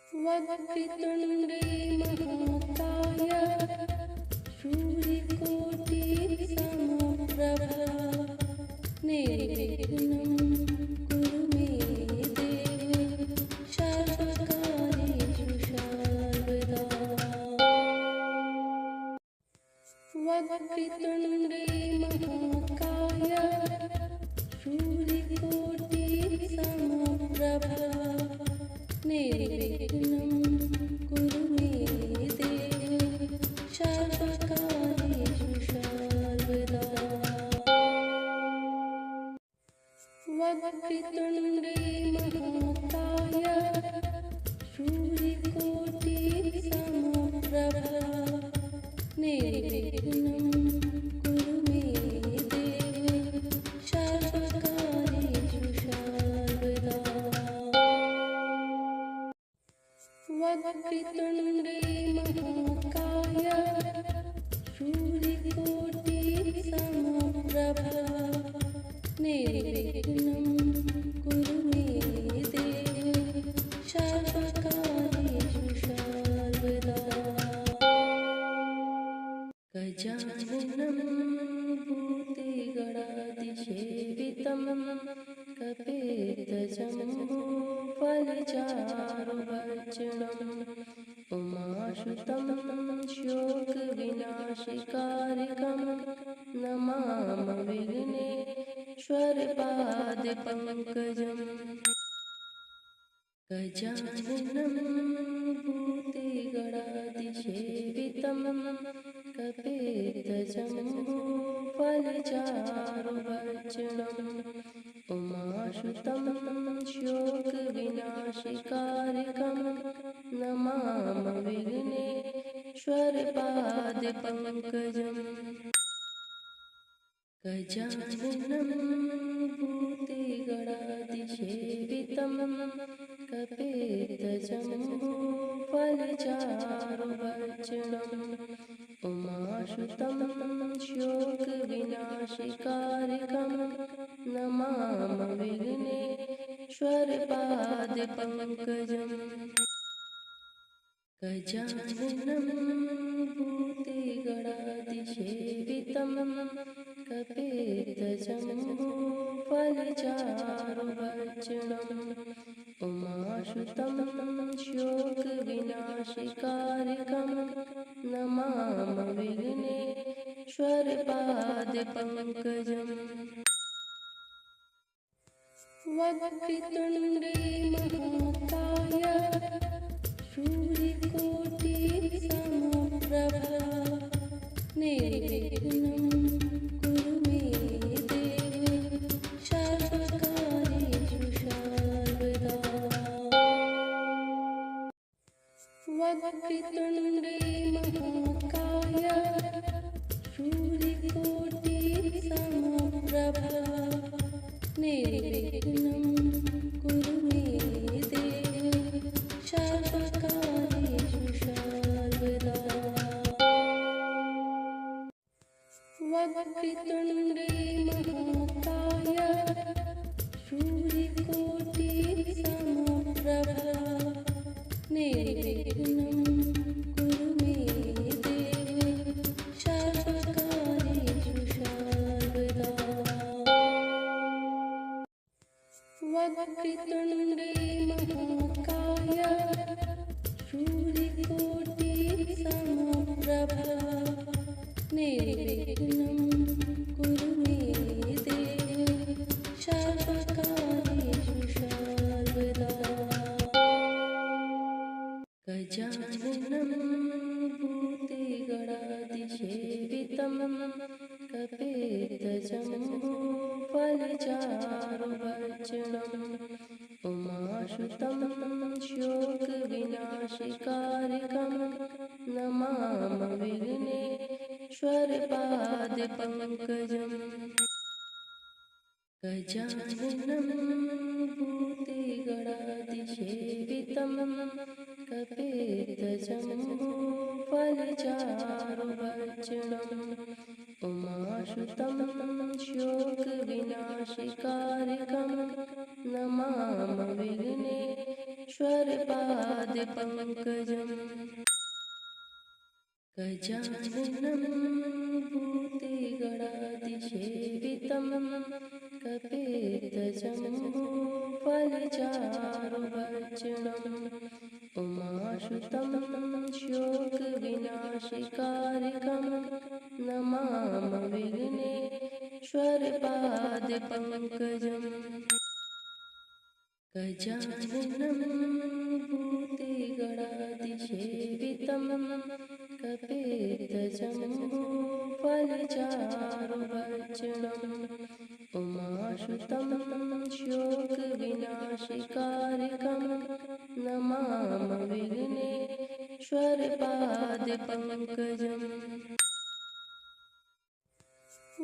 वक्रतुण्डे महाकाय सूर्यकोटि समप्रभा निर्विघ्नं कुरु मे देव सर्वकार्येषु सर्वदा। वक्रतुण्डे महाकाय सूर्यकोटि समप्रभा निर्विघ्नं कुरु मे देव सर्वकार्येषु सर्वदा। वक्रतुण्डे महाकाय सूर्यकोटि समप्रभा निर्विघ्नं कुरु मे देव सर्वकार्येषु सर्वदा। वक्रतुण्डे महाकाय सूर्यकोटि समप्रभा निर्विघ्नं कुरु मे देव सर्वकार्येषु सर्वदा। गजाननं भूतिगणाधिसेवितं कपित्थजम्बूफलचारुभक्षणम् उमासुतं शोकविनाशकारिकं नमामि विघ्नेश्वरपादपङ्कजम्। गजाननं भूतिगणाधिसेवितं कपित्थजम्बूफलचारुभक्षणम् उमासुतं शोकविनाशकारिकं नमामि विघ्नेश्वरपादपङ्कजम्। गजाननं भूतिगणाधिसेवितं कपित्थजम्बूफलचारुभक्षणम् उमासुतं शोकविनाशकारिकं नमामि विघ्नेश्वरपादपङ्कजम्। गजाननं भूतिगणाधिसेवितं कपित्थजम्बूफलचारुभक्षणम् उमासुतं शोकविनाशकारिकं नमामि विघ्नेश्वरपादपङ्कजम्। वक्रतुण्डे महाकाय सूर्यकोटि समप्रभा निर्विघ्नं कुरु मे देव सर्वकार्येषु सर्वदा। वक्रतुण्डे महाकाय सूर्यकोटि समप्रभा निर्विघ्नं कुरु मे देव सर्वकार्येषु सर्वदा। वक्रतुण्डे महाकाय सूर्यकोटि समप्रभा निर्विघ्नं कुरु मे देव सर्वकार्येषु सर्वदा। वक्रतुण्डे महाकाय सूर्यकोटि समप्रभा निर्विघ्नं कुरु मे देव सर्वकार्येषु सर्वदा। गजाननं भूतिगणाधिसेवितं कपित्थजम्बूफलचारुभक्षणम् उमासुतं शोकविनाशकारिकं नमामि विघ्नेश्वरपादपङ्कजम्। गजाननं भूतिगणाधिसेवितं कपित्थजम्बूफलचारुभक्षणम् उमासुतं शोकविनाशकारिकं नमामि विघ्नेश्वरपादपङ्कजम्। श्वरपादपङ्कजम् गजाननं भूतिगणातिसेवितं कपेतजम्बूफलचारुभक्षणम् उमासुतं शोकविनाशकारिकं नमामि विघ्नेश्वरपादपङ्कजम् गजाननं भूतिगणातिसेवितं कपेतजम्बूफलचारुभक्षणम् उमासुतं शोकविनाशकारिकं नमामि विघ्नेश्वरपादपङ्कजम्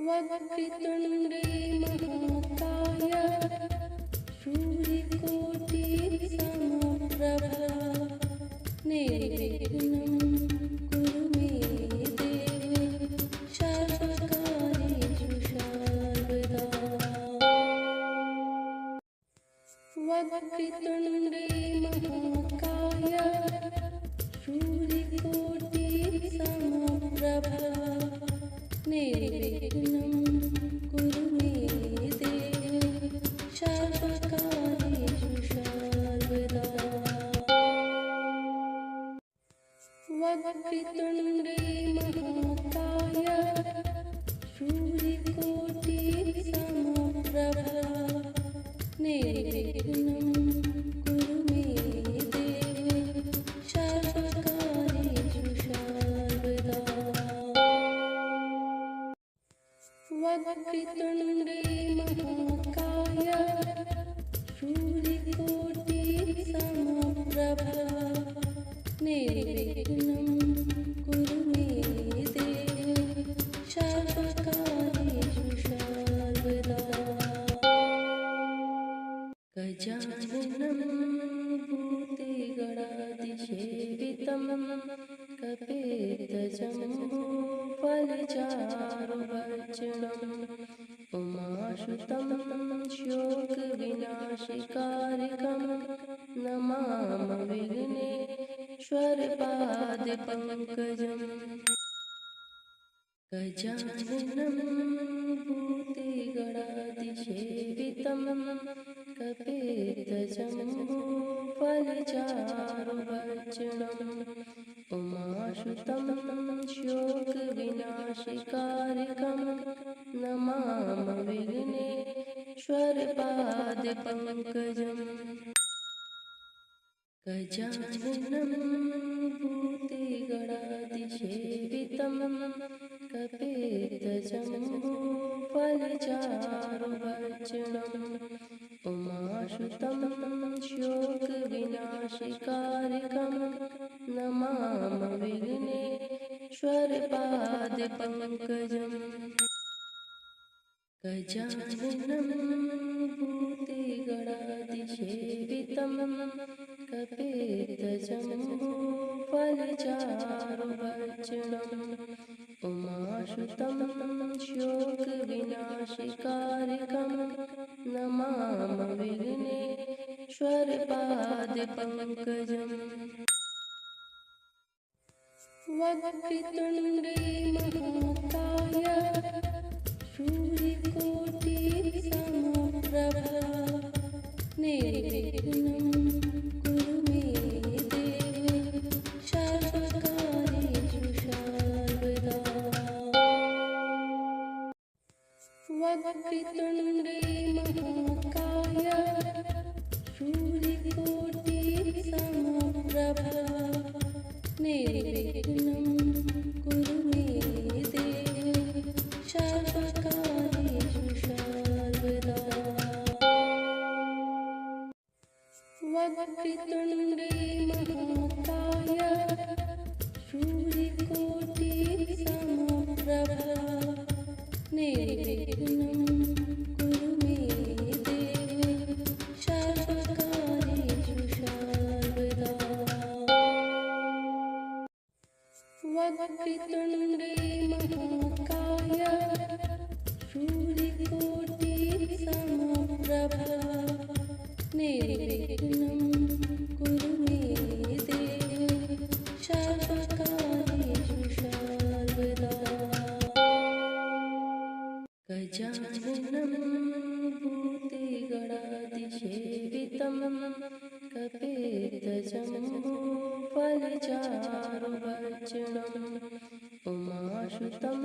वक्रतुण्डे महाकाय सूर्यकोटिसमप्रभा निर्विघ्नं कुरु मे देव सर्वकार्येषु सर्वदा वक्रतुण्डे महाकाय सूर्यकोटिसमप्रभा निर्विघ्नं कुरु मे देव सर्वकार्येषु सर्वदा वक्रतुण्डे महाकाय सूर्यकोटिसमप्रभा निर्विघ्नं कुरु मे देव सर्वकार्येषु सर्वदा वक्रतुण्डे महाकाय सूर्यकोटिसमप्रभा निर्विघ्नं कुरु मे देव सर्वकार्येषु सर्वदा गजाननं भूतिगणातिसेवितं कपेतजम्बूफलचारुभक्षणम् उमासुतं शोकविनाशकारिकं नमामि विघ्नेश्वरपादपङ्कजम् गजाननं भूतिगणातिसेवितं कपेतजम्बूफलचारुभक्षणम् उमासुतं शोकविनाशकारिकं नमामि विघ्नेश्वरपादपङ्कजम् गजाननं भूतिगणातिसेवितं कपेतजम्बूफलचारुभक्षणम् उमासुतं शोकविनाशकारिकं नमामि विघ्नेश्वरपादपङ्कजम् गजाननं भूतिगणातिसेवितं कपेतजम्बूफलचारुभक्षणम् उमासुतं शोकविनाशकारिकं नमामि विघ्नेश्वरपादपङ्कजम् वक्रतुण्डे महाकाय सूर्यकोटिसमप्रभा निर्विघ्नं कुरु मे देव सर्वकार्येषु सर्वदा वक्रतुण्डे महाकाय सूर्यकोटिसमप्रभा निर्विघ्नं कुरु मे देव सर्वकार्येषु सर्वदा वक्रतुण्डे महाकाय सूर्यकोटिसमप्रभा निर्विघ्नं कुरु मे देव सर्वकार्येषु सर्वदा वक्रतुण्डे महाकाय सूर्यकोटिसमप्रभा निर्विघ्नं फलचारुभक्षणम् उमासुतं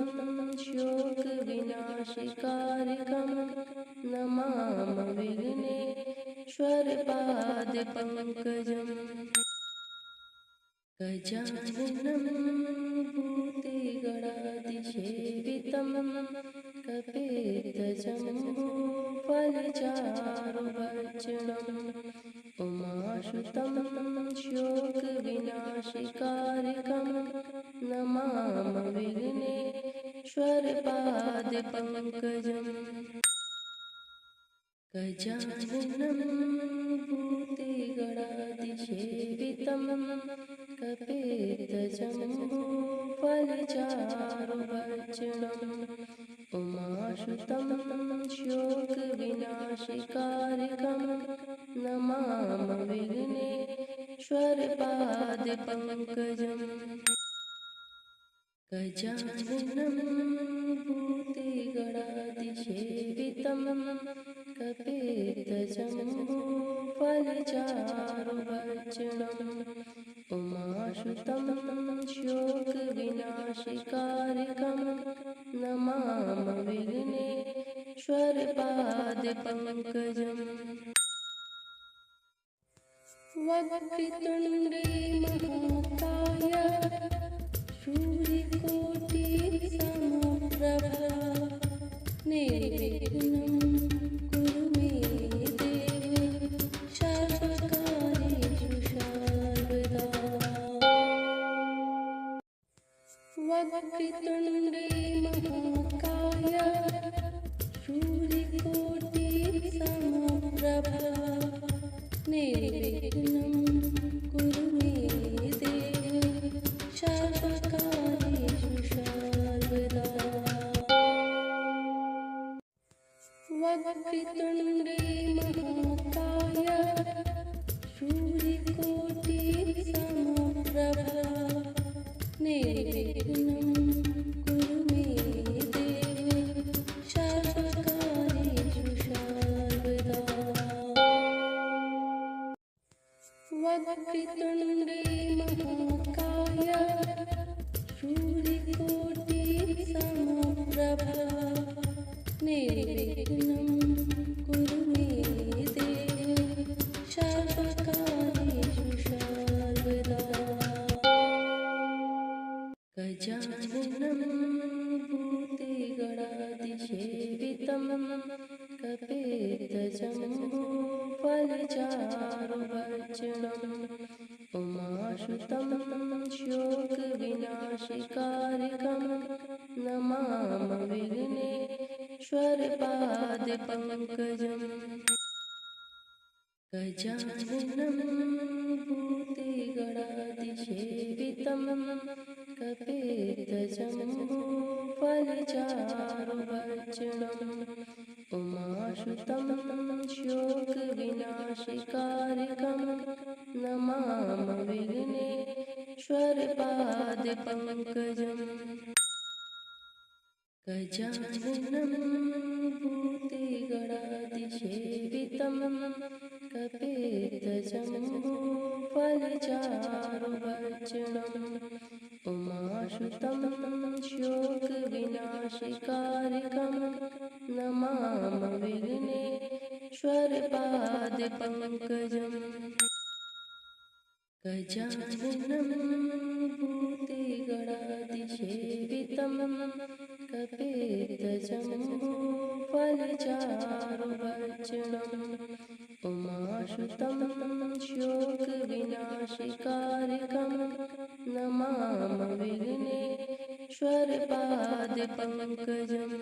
शोकविनाशकारिकं नमामि विघ्नेश्वरपादपङ्कजम् गजाननं भूतिगणाधिसेवितं कपित्थजम्बूफलचारुभक्षणम् उमासुतं शोकविनाशकारिकं नमामि विघ्नेश्वरपादपङ्कजम् गजाननं भूतिगणाधिसेवितं कपित्थजम्बूफलचारुभक्षणम् उमासुतं शोकविनाशकारिकं नमामि विघ्नेश्वरपादपङ्कजम् गजाननं भूतिगणाधिसेवितं कपित्थजम्बूफलचारुभक्षणम् उमासुतं शोकविनाशकारिकं नमामि विघ्नेश्वरपादपङ्कजम् वक्रतुण्डे महाकाय सूर्यकोटिसमप्रभा निर्विघ्नं कुरु मे देव सर्वकार्येषु सर्वदा वक्रतुण्डे महाकाय सूर्यकोटिसमप्रभा निर्विघ्नं कुरु मे देव सर्वकार्येषु सर्वदा वक्रतुण्डे महाकाय सूर्यकोटिसमप्रभा निर्विघ्नं कुरु मे देव सर्वकार्येषु सर्वदा वक्रतुण्डे महाकाय सूर्यकोटिसमप्रभा निर्विघ्नं कुरु मे देव सर्वकार्येषु सर्वदा गजाननं भूतिगणाधिसेवितं कपित्थजम्बूफलचारुभक्षणम् उमासुतं शोकविनाशकारिकं नमामि विघ्नेश्वरपादपङ्कजम् गजाननं भूतिगणाधिसेवितं कपित्थजम्बूफलचारुभक्षणम् उमासुतं शोकविनाशकारिकं नमामि विघ्नेश्वरपादपङ्कजम् गजाननं भूतिगणाधिसेवितं कपित्थजम्बूफलचारुभक्षणम् उमासुतं शोकविनाशकारिकं नमामि विघ्नेश्वरपादपङ्कजम् गजाननं भूतिगणाधिसेवितं कपित्थजम्बूफलचारुभक्षणम् उमासुतं शोकविनाशकारिकं नमामि विघ्नेश्वरपादपङ्कजम्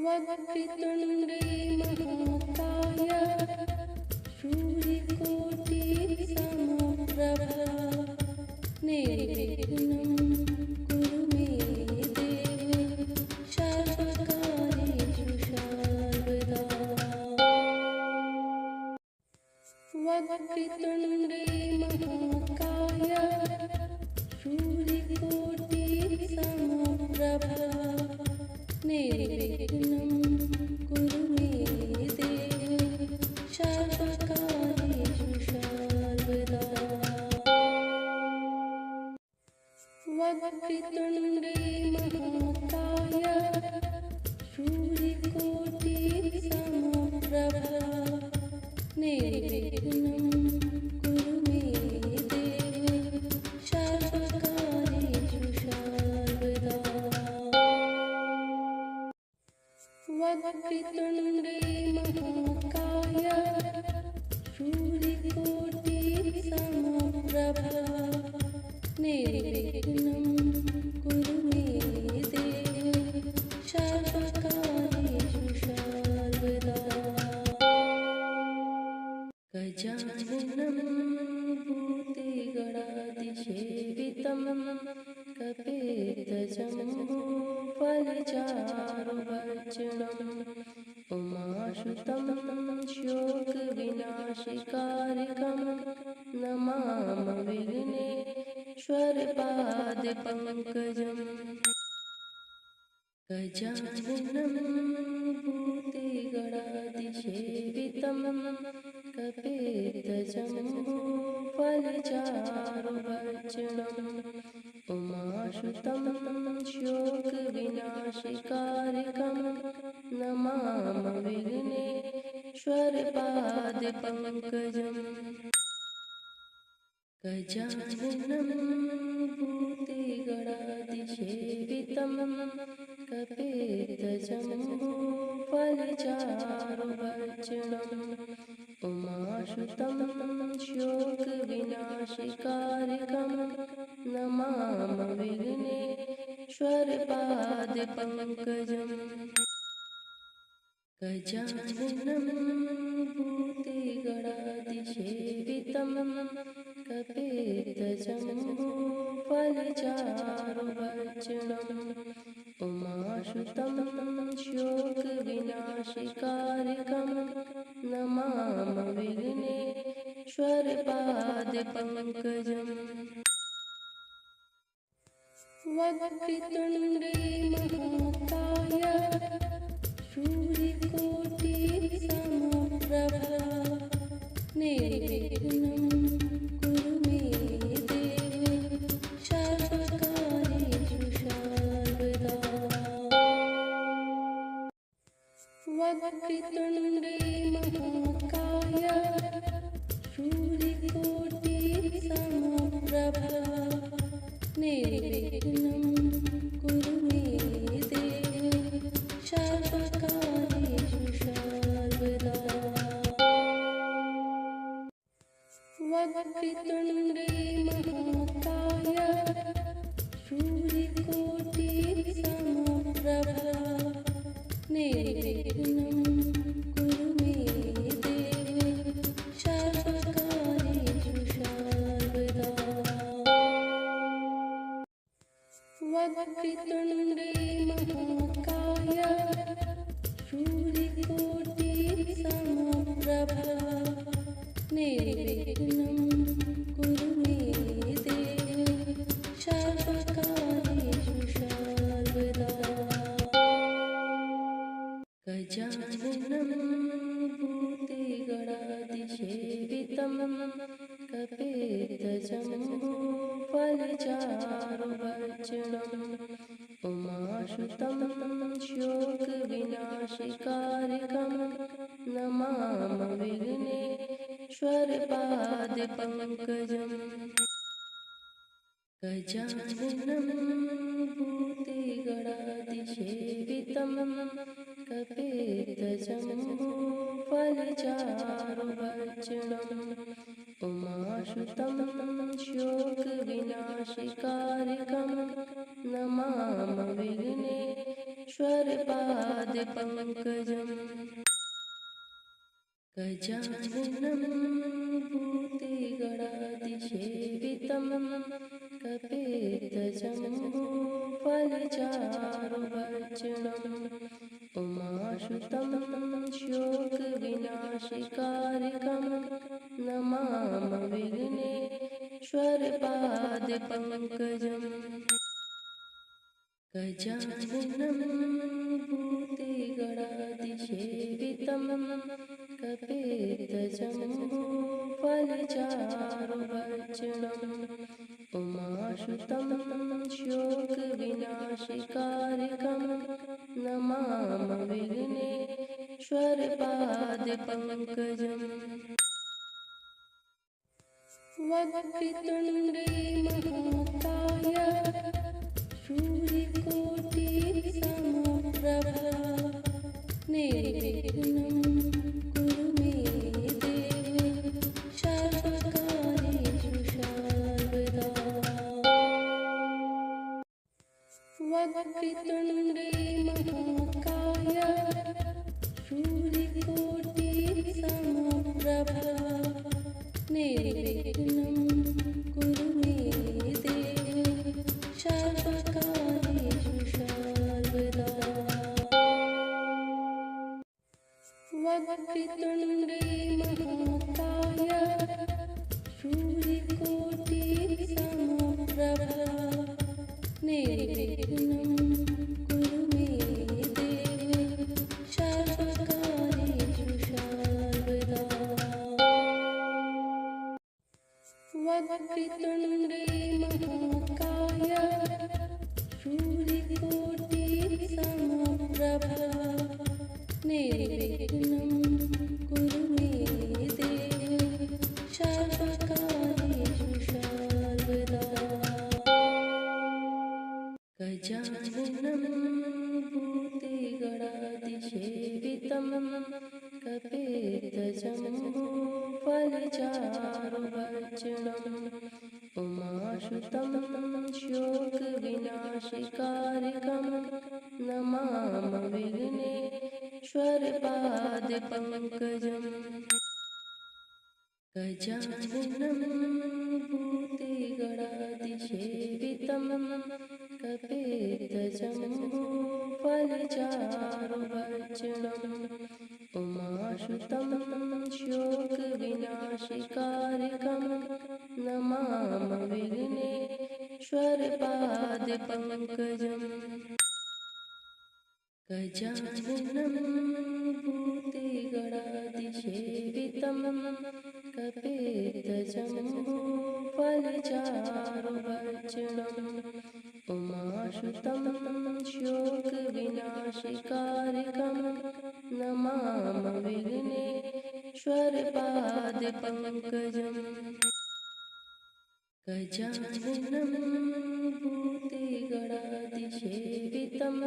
वक्रतुण्डे महाकाय सूर्यकोटिसमप्रभा निर्विघ्नं कुरु मे देव सर्वकार्येषु सर्वदा वक्रतुण्डे महाकाय सूर्यकोटिसमप्रभा निर्विघ्नं कुरु मे देव सर्वकार्येषु वक्रतुण्डे महाकाय सूर्यकोटि समप्रभा निर्विघ्नं कुरु मे देव सर्वकार्येषु सर्वदा। वक्रतुण्डे महाकाय सूर्यकोटि समप्रभा निर्विघ्नं कुरु मे देव सर्वकार्येषु सर्वदा। गजाननं भूतगणाधिसेवितं कपितजम्बूफलचारुभक्षणम् उमासुतं शोकविनाशकारिकं नमामि विघ्नेश्वरपादपङ्कजम्। गजाननं भूतगणाधिसेवितं कपितजम्बूफलचारुभक्षणम् उमासुतं शोकविनाशकारिकं नमामि विघ्नेश्वरपादपङ्कजम्। गजाननं भूतगणाधिसेवितं कपितजम्बूफलचारुभक्षणम् उमासुतं शोकविनाशकारिकं नमामि विघ्नेश्वरपादपङ्कजम्। गजाननं भूतगणाधिसेवितं कपितजम्बूफलचारुभक्षणम् उमासुतं शोकविनाशकारिकं नमामि विघ्नेश्वरपादपङ्कजम्। वक्रतुण्डे महाकाय सूर्यकोटि समप्रभा निर्विघ्नं कुरु मे देव सर्वकार्येषु सर्वदा। वक्रतुण्डे महाकाय सूर्यकोटि समप्रभा निर्विघ्नं कुरु मे देव सर्वकार्येषु सर्वदा। वक्रतुण्डे महाकाय सूर्यकोटि समप्रभा निर्विघ्नं कुरु मे देव सर्वकार्येषु सर्वदा। वक्रतुण्डे महाकाय सूर्यकोटि समप्रभा निर्विघ्नं कुरु मे देव सर्वकार्येषु सर्वदा। गजाननं भूतगणाधिसेवितं कपितजम्बूफलचारुभक्षणम् उमासुतं शोकविनाशकारिकं नमामि विघ्नेश्वरपादपङ्कजम्। गजाननं भूतगणाधिसेवितं कपितजम्बूफलचारुभक्षणम् उमासुतं शोकविनाशकारिकं नमामि विघ्नेश्वरपादपङ्कजम्। गजाननं भूतगणाधिसेवितं कपितजम्बूफलचारुभक्षणम् उमासुतं शोकविनाशकारिकं नमामि विघ्नेश्वरपादपङ्कजम्। गजाननं भूतगणाधिसेवितं कपितजम्बूफलचारुभक्षणम् उमासुतं उमाश्रुतं शोकविनाशकारिकं नमामि विघ्नेश्वरपादपङ्कजम्। वक्रतुण्डे महाकाय सूर्यकोटिसमप्रभा निर्विघ्नं कुरु मे देव सर्वकार्येषु सर्वदा। वक्रतुण्डे महाकाय सूर्यकोटिसमप्रभा निर्विघ्नं कुरु मे देव सर्वकार्येषु सर्वदा। वक्रतुण्डे महाकाय सूर्यकोटिसमप्रभा निर्विघ्नं कुरु मे देव सर्वकार्येषु सर्वदा। वक्रतुण्डे महाकाय सूर्यकोटिसमप्रभा निर्विघ्नं कुरु मे देव सर्वकार्येषु सर्वदा। गजाननं भूतगणाधिसेवितं कपित्थजम्बूफलचारुभक्षणम् उमाश्रुतं शोकविनाशकारिकं नमामि विघ्नेश्वरपादपङ्कजम्। गजाननं भूतगणाधिसेवितं कपित्थजम्बूफलचारुभक्षणम् उमाश्रुतं शोकविनाशकारिकं नमामि विघ्नेश्वरपादपङ्कजम्। गजाननं भूतगणाधिसेवितं कपित्थजम्बूफलचारुभक्षणम् उमाश्रुतं शोकविनाशकारिकं नमामि विघ्नेश्वरपादपङ्कजम्। गजाननं भूतगणाधिसेवितं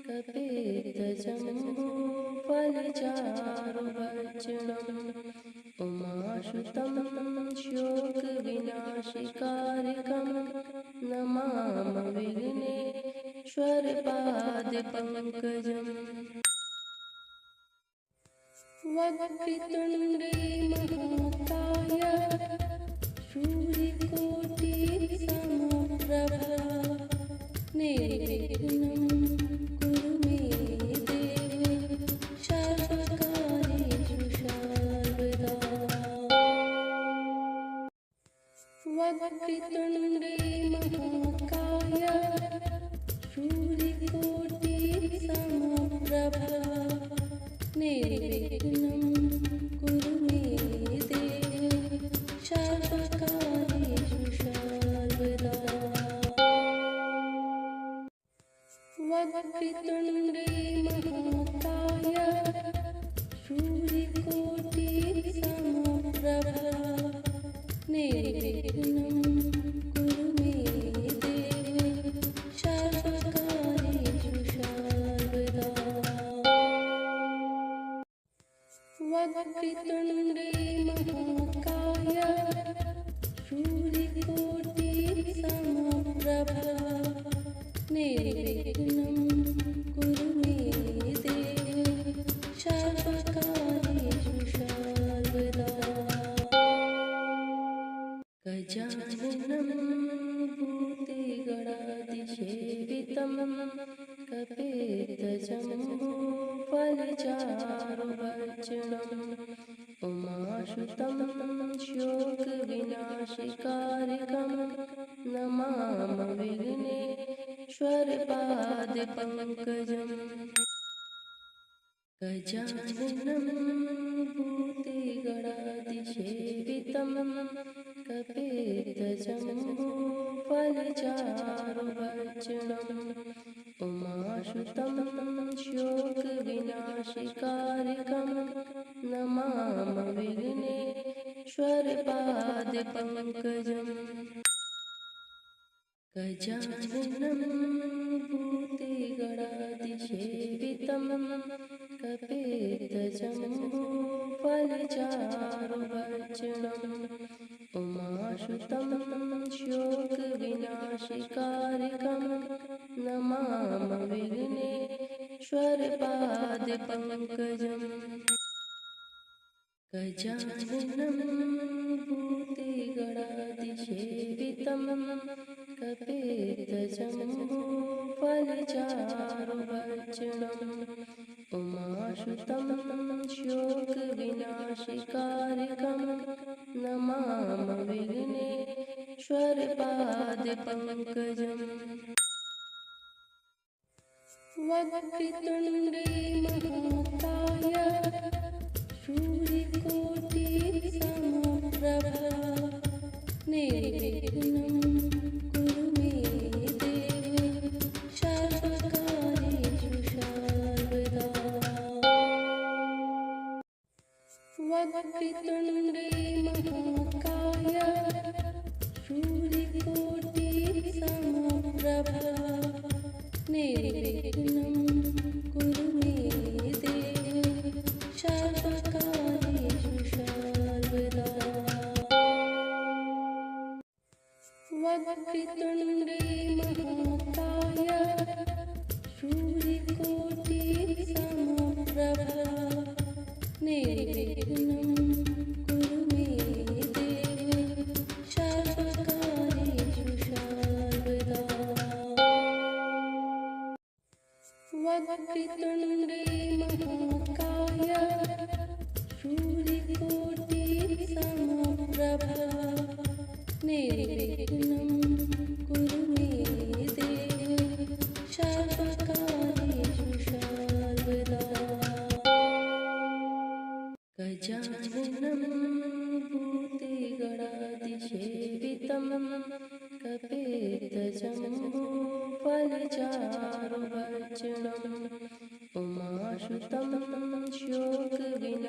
कपित्थजम्बूफलचारुभक्षणम् उमाश्रुतं शोकविनाशकारिकं नमामि विघ्नेश्वरपादपङ्कजम्। वक्रतुण्डे महाकाय सूर्यकोटिसमप्रभा निर्विघ्नं कुरु मे देव सर्वकार्येषु सर्वदा। वक्रतुण्डे महाकाय सूर्यकोटिसमप्रभा निर्विघ्नं कुरु मे देव सर्वकार्येषु सर्वदा। वक्रतुण्डे महाकाय सूर्यकोटिसमप्रभा निर्विघ्नं कुरु मे देव सर्वकार्येषु सर्वदा। वक्रतुण्डे महाकाय सूर्यकोटिसमप्रभा निर्विघ्नं कुरु मे देव सर्वकार्येषु सर्वदा। गजाननं भूतगणाधिसेवितं कपित्थजम्बूफलचारुभक्षणम् उमाश्रुतं शोकविनाशकारिकं नमामि विघ्नेश्वरपादपङ्कजम्। गजाननं भूतगणाधिसेवितं कपित्थजम्बूफलचारुभक्षणम् फलचारुभक्षणम् उमासुतं शोकविनाशकारिकं नमामि विघ्नेश्वरपादपङ्कजम् गजाननं भूतिगणातिसेवितं कपेतजम्बूफलचारुभक्षणम् उमासुतं शोकविनाशकारिकं नमामि विघ्नेश्वरपादपङ्कजम् गजाननं भूतिगणातिसेवितं कपेतजम्बूफलचारुभक्षणम् उमासुतं शोकविनाशकारिकं नमामि विघ्नेश्वरपादपङ्कजम् वक्रतुण्डे महाकाय सूर्यकोटिसमप्रभा निर्विघ्नं कुरु मे देव सर्वकार्येषु सर्वदा वक्रतुण्डे महाकाय सूर्यकोटिसमप्रभा निर्विघ्नं कुरु मे देव सर्वकार्येषु सर्वदा वक्रतुण्डे महाकाय सूर्यकोटिसमप्रभा निर्विघ्नं कुरु मे देव सर्वकार्येषु सर्वदा वक्रतुण्डे महाकाय सूर्यकोटिसमप्रभा निर्विघ्नं कुरु मे देव सर्वकार्येषु सर्वदा गजाननं भूतिगणातिसेवितं कपेतजम्बूफलचारुभक्षणम् उमासुतं शोकविनाशकारिकं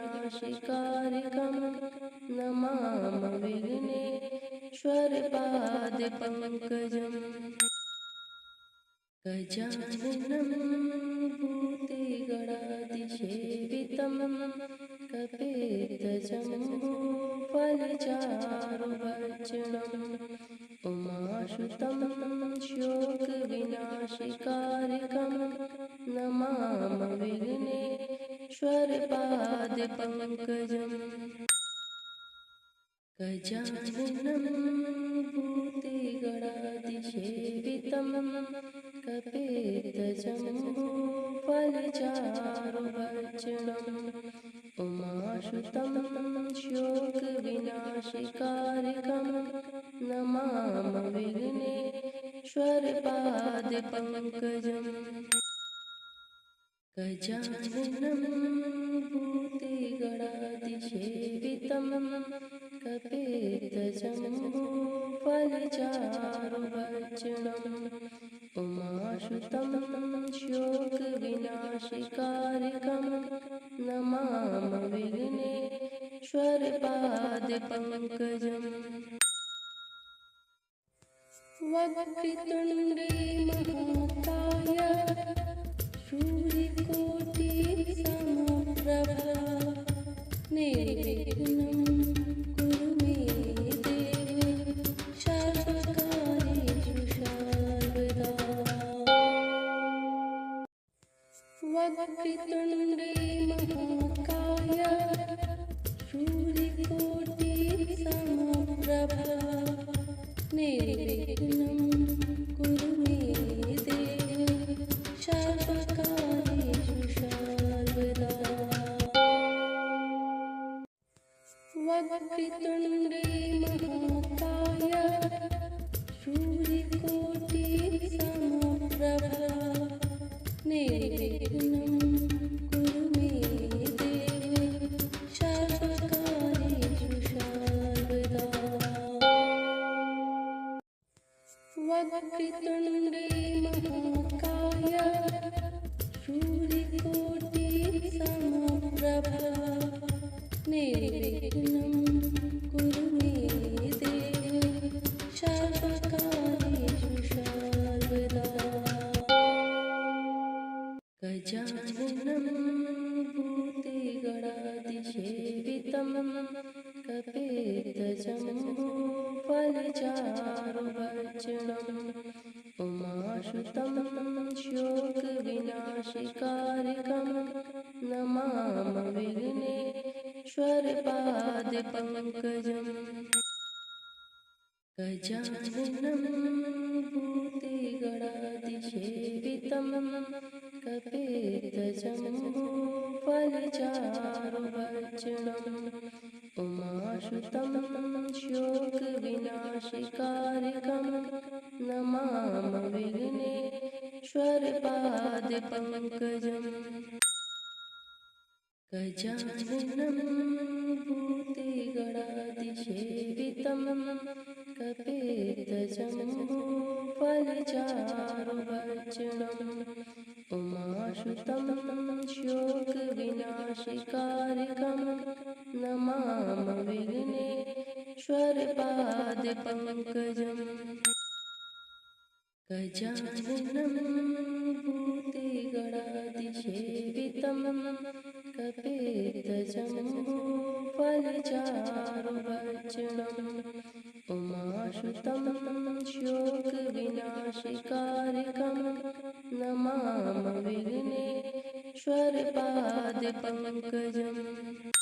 नमामि विघ्नेश्वरपादपङ्कजम् गजाननं भूतिगणातिसेवितं कपेतजम्बूफलचारुभक्षणम् उमासुतं शोकविनाशकारिकं नमामि विघ्नेश्वरपादपङ्कजम् गजाननं भूतिगणातिसेवितं कपेतजम्बूफलचारुभक्षणम् उमासुतं शोकविनाशकारिकं नमामि विघ्नेश्वरपादपङ्कजम् गजाननं भूतिगणातिसेवितं कपेतजम्बूफलचारुभक्षणम् उमासुतं शोकविनाशकारिकं नमामि विघ्नेश्वरपादपङ्कजम् वक्रतुण्डे महाकाय सूर्यकोटिसमप्रभा निर्विघ्नं कुरु मे देव सर्वकार्येषु सर्वदा वक्रतुण्डे महाकाय सूर्यकोटिसमप्रभा निर्विघ्नं कुरु मे देव सर्वकार्येषु सर्वदा वक्रतुण्डे महाकाय सूर्यकोटिसमप्रभा निर्विघ्नं कुरु मे देव सर्वकार्येषु सर्वदा वक्रतुण्डे महाकाय सूर्यकोटि समप्रभा निर्विघ्नं कुरु मे देव सर्वकार्येषु सर्वदा। गजाननं भूतगणाधिसेवितं कपित्थजम्बूफलचारुभक्षणम् उमासुतं शोकविनाशकारिकं नमामि विघ्नेश्वरपादपङ्कजम्। गजाननं भूतगणाधिसेवितं कपित्थजम्बूफलचारुभक्षणम् उमासुतं शोकविनाशकारिकं नमामि विघ्नेश्वरपादपङ्कजम्। गजाननं भूतगणाधिसेवितं कपित्थजम्बूफलचारुभक्षणम् उमासुतं शोकविनाशकारिकं नमामि विघ्नेश्वरपादपङ्कजम्। गजाननं भूतगणाधिसेवितं कपित्थजम्बूफलचारुभक्षणम् उमासुतं शोकविनाशकारिकं नमामि विघ्नेश्वरपादपङ्कजम्।